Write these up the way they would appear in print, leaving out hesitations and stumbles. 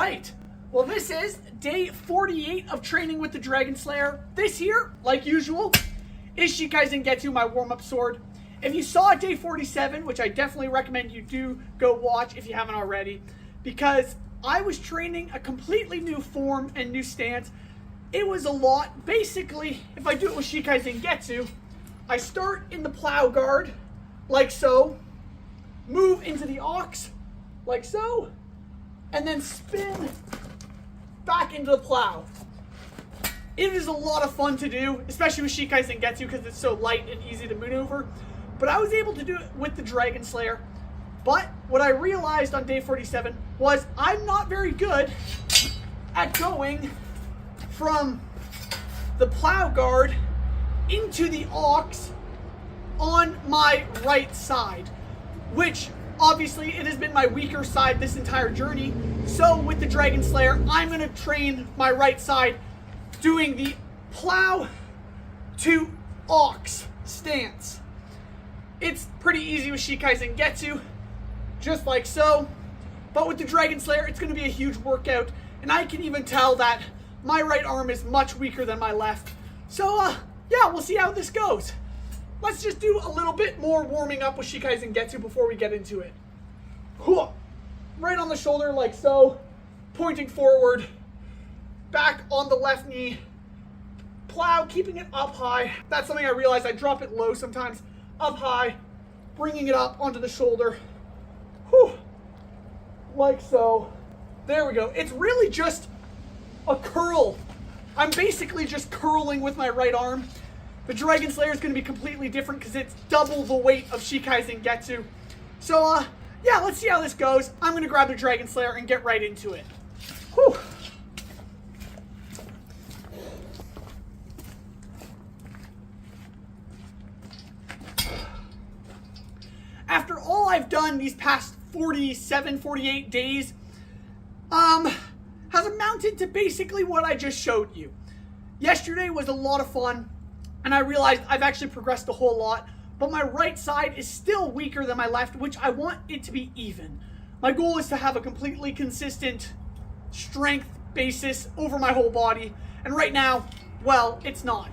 right. Well, this is day 48 of training with the Dragon Slayer. This here, like usual, is Shikai Zangetsu, my warm-up sword. If you saw day 47, which I definitely recommend you do go watch if you haven't already, because I was training a completely new form and new stance. It was a lot. Basically, if I do it with Shikai Zangetsu, I start in the plow guard, like so, move into the ox, like so, and then spin back into the plow. It is a lot of fun to do, especially with Shikai Zangetsu because it's so light and easy to maneuver. But I was able to do it with the Dragon Slayer. But what I realized on day 47 was I'm not very good at going from the plow guard into the ox on my right side, which obviously it has been my weaker side this entire journey. So with the Dragon Slayer, I'm going to train my right side doing the plow to ox stance. It's pretty easy with Shikai Zangetsu, just like so. But with the Dragon Slayer, it's going to be a huge workout. And I can even tell that my right arm is much weaker than my left. So, yeah, we'll see how this goes. Let's just do a little bit more warming up with Shikai Zangetsu before we get into it. Right on the shoulder, like so. Pointing forward. Back on the left knee. Plow, keeping it up high. That's something I realized I drop it low sometimes. Up high. Bringing it up onto the shoulder. Like so. There we go. It's really just a curl. I'm basically just curling with my right arm. The Dragon Slayer is going to be completely different because it's double the weight of Shikai Zangetsu. So, yeah, let's see how this goes. I'm going to grab the Dragon Slayer and get right into it. Whew. After all I've done these past 47, 48 days, has amounted to basically what I just showed you. Yesterday was a lot of fun, and I realized I've actually progressed a whole lot, but my right side is still weaker than my left, which I want it to be even. My goal is to have a completely consistent strength basis over my whole body, and right now, well, it's not.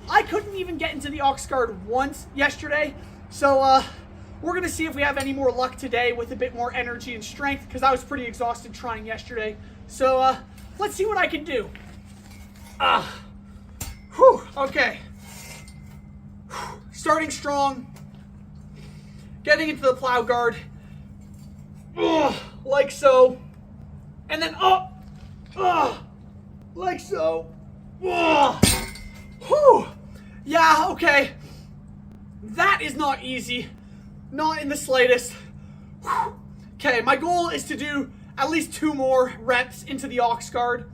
I couldn't even get into the ox guard once yesterday, so we're going to see if we have any more luck today with a bit more energy and strength, because I was pretty exhausted trying yesterday. So, let's see what I can do. Okay. Starting strong. Getting into the plow guard. Like so. And then up. Like so. Yeah, okay. That is not easy. Not in the slightest. Okay, my goal is to do at least 2 more reps into the ox guard.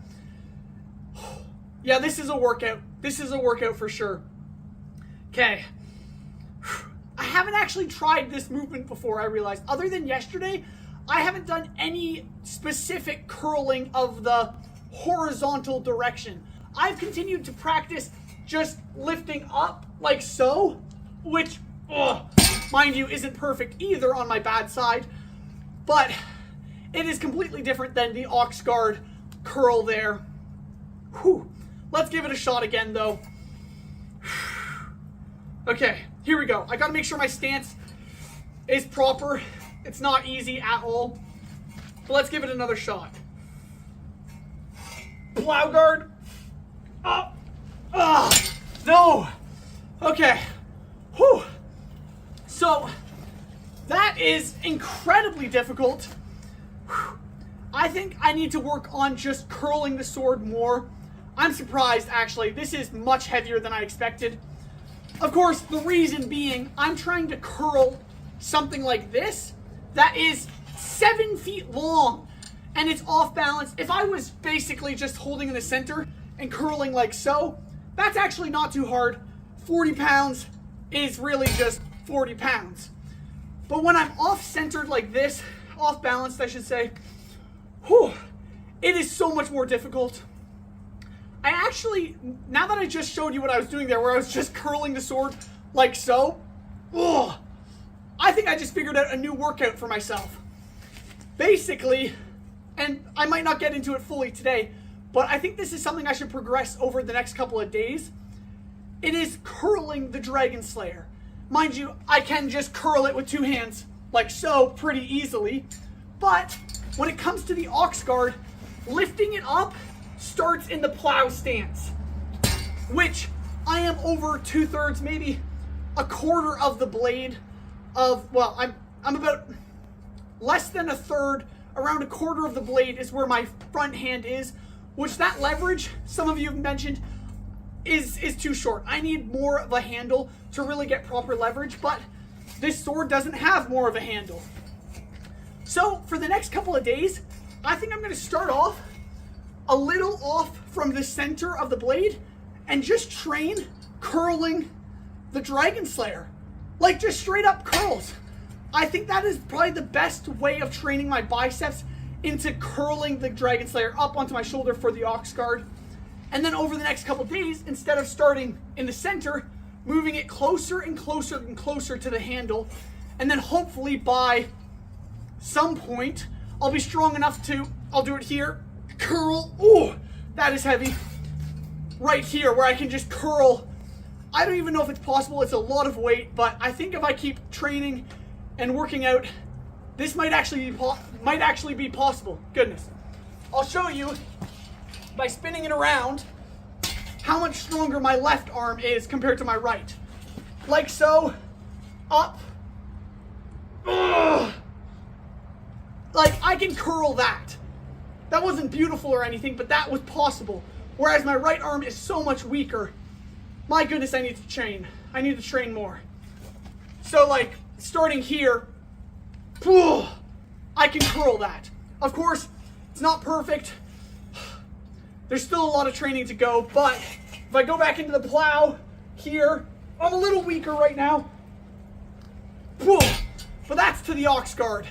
Yeah, this is a workout. This is a workout for sure. Okay. I haven't actually tried this movement before, I realized. Other than yesterday, I haven't done any specific curling of the horizontal direction. I've continued to practice just lifting up like so, which, mind you, isn't perfect either on my bad side, but it is completely different than the ox guard curl there. Let's give it a shot again, though. Okay, here we go. I gotta make sure my stance is proper. It's not easy at all, but let's give it another shot. Plow guard. Up. No. Okay. So, that is incredibly difficult. I think I need to work on just curling the sword more. I'm surprised, actually. This is much heavier than I expected. Of course, the reason being, I'm trying to curl something like this that is 7 feet long, and it's off balance. If I was basically just holding in the center and curling like so, that's actually not too hard. 40 pounds is really just 40 pounds. But when I'm off-centered like this, off-balanced, I should say, it is so much more difficult. I actually, now that I just showed you what I was doing there, where I was just curling the sword like so, I think I just figured out a new workout for myself. Basically, and I might not get into it fully today, but I think this is something I should progress over the next couple of days. It is curling the Dragon Slayer. Mind you, I can just curl it with 2 hands, like so, pretty easily. But when it comes to the ox guard, lifting it up starts in the plow stance, which I am over 2/3, maybe a quarter of the blade of, well, I'm about less than 1/3, around a quarter of the blade is where my front hand is, which that leverage, some of you have mentioned, is too short. I need more of a handle to really get proper leverage, but this sword doesn't have more of a handle. So for the next couple of days, I think I'm going to start off a little off from the center of the blade and just train curling the Dragon Slayer. Like just straight up curls. I think that is probably the best way of training my biceps into curling the Dragon Slayer up onto my shoulder for the ox guard. And then over the next couple days, instead of starting in the center, moving it closer and closer and closer to the handle. And then hopefully by some point, I'll be strong enough to, I'll do it here, curl, ooh, that is heavy. Right here where I can just curl. I don't even know if it's possible, it's a lot of weight, but I think if I keep training and working out, this might actually be possible. Goodness. I'll show you by spinning it around how much stronger my left arm is compared to my right. Like so, up. Ugh. Like I can curl that. That wasn't beautiful or anything, but that was possible. Whereas my right arm is so much weaker. My goodness, I need to train. I need to train more. So like starting here, I can curl that. Of course, it's not perfect. There's still a lot of training to go, but if I go back into the plow here, I'm a little weaker right now. But that's to the ox guard.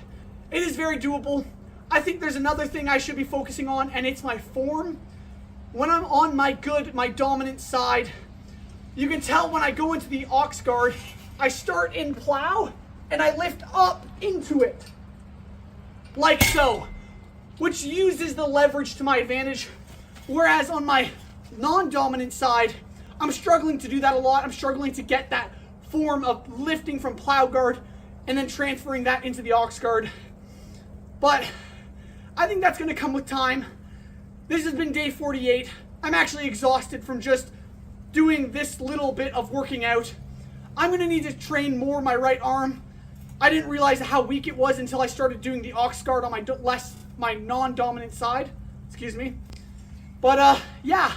It is very doable. I think there's another thing I should be focusing on, and it's my form. When I'm on my dominant side, you can tell when I go into the ox guard, I start in plow and I lift up into it. Like so. Which uses the leverage to my advantage. Whereas on my non-dominant side, I'm struggling to do that a lot. I'm struggling to get that form of lifting from plow guard and then transferring that into the ox guard. But I think that's going to come with time. This has been day 48. I'm actually exhausted from just doing this little bit of working out. I'm going to need to train more my right arm. I didn't realize how weak it was until I started doing the ox guard on my non-dominant side. Excuse me. But yeah,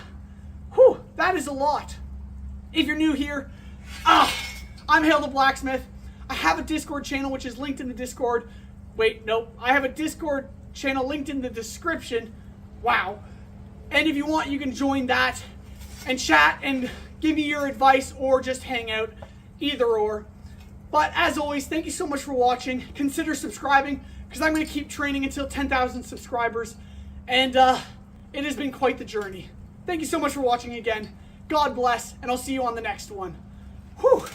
that is a lot. If you're new here, I'm Hail the Blacksmith. I have a Discord channel which is linked in the Discord. Wait, no, I have a Discord channel linked in the description. Wow. And if you want, you can join that and chat and give me your advice or just hang out, either or. But as always, thank you so much for watching. Consider subscribing because I'm going to keep training until 10,000 subscribers. And it has been quite the journey. Thank you so much for watching again. God bless, and I'll see you on the next one. Whew.